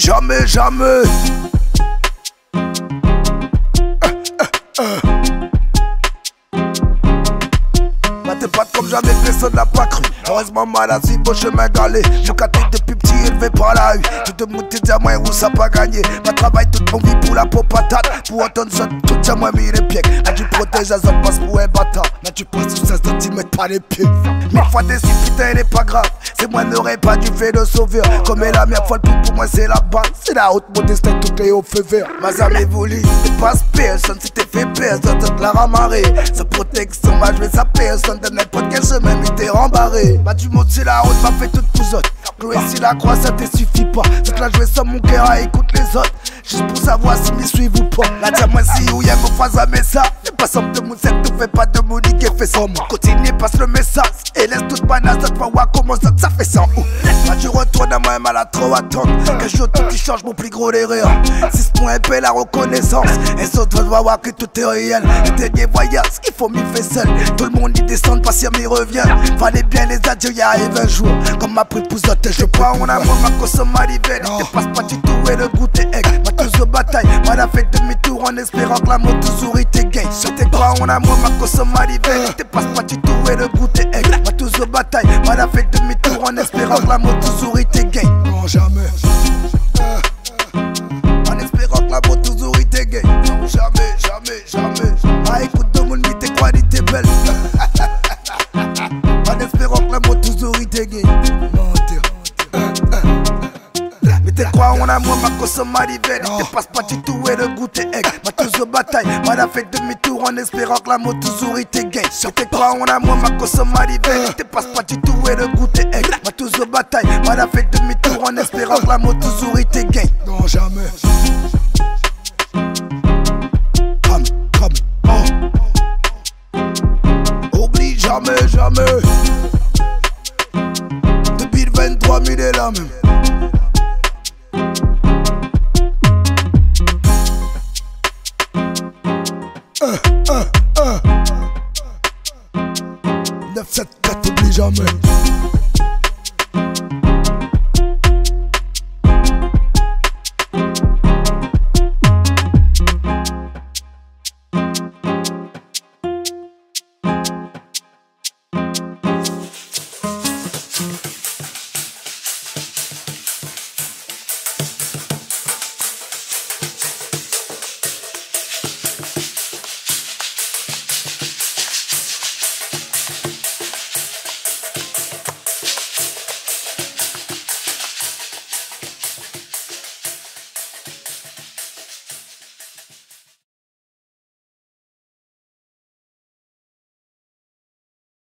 jamais, jamais. T'es pas comme jamais, personne n'a pas cru. Heureusement, malade, si beau chemin galé. Je cattais depuis petit, élevé par la rue. Tu te montes, t'es à moi, où ça pas gagné. Pas travail toute mon vie pour la peau patate. Pour entendre ça, tout ça, moi, mis les pieds. Là, tu protèges la zone, passe pour un bâtard. Là, tu passes sous 16 cm, pas les pieds. Mille fois déçu, putain, il est pas grave. C'est moi, n'aurais pas dû faire de sauveur. Comme est la mienne fois, le plus pour moi, c'est la base. C'est la haute, mon destin, tout est au feu vert. Ma zame évolue, c'est pas personne, si t'es fait personne, ça te la ramarrer. Sa protection, moi, je vais sa personne. N'importe quel chemin, mais t'es rembarré. Bah tu montes sur la route, m'a fait toute pouzotte. Jouer si la croix, ça te suffit pas. C'est que là, jouer sans mon cœur, écoute les autres. Juste pour savoir si m'y suivent ou pas. Là, tiens-moi si ou y'a mon phrase à ça. Fais pas somme de mon set, ne fais pas de monique et fais sans moi. Continue, passe le message. Et laisse toute banane, ça te va voir comment ça fait sans ou. Là, tu retournes à moi, mal à trop attendre. Que je tout qui change mon plus gros erreur. Si ce point épais, la reconnaissance. Et ça, tu vas voir que tout est réel. Le dernier voyage, il faut m'y faire seul. Tout le monde y descend. Patient m'y revient, fallait bien les adieux, y arrive un jour. Comme ma pris pouzotte, je crois en amour, ma consomme à l'hiver. Je te passe pas du tout et le goût est egg. Ma tous aux batailles, moi la fait demi-tour en espérant que la moto souris t'es gay. Je te crois en amour, ma consomme à l'hiver. Je te passe pas du tout et le goût est egg. Ma tous aux batailles, moi la fait demi-tour en espérant que la moto souris t'es gay. Non, jamais. En espérant que la moto souris t'es gay. Non, jamais, jamais, jamais. Ah, écoute, de mon lit, tes qualités belles. En espérant que la moto souris t'es gay. Mais t'es quoi en amour, ma consomme à l'hiver. Je te passe pas du tout et le goût est egg. Ma tous aux batailles, moi la fait demi-tour en espérant que la moto souris t'es gay. Mais t'es quoi en amour, ma consomme à l'hiver. Je te passe pas du tout et le goût est egg. Ma tous aux batailles, moi la fait demi-tour en espérant que la moto souris t'es gay. Non, jamais. Jamais, jamais. Depuis le 23 000 est là même. Neuf, 7, 4, oublie jamais.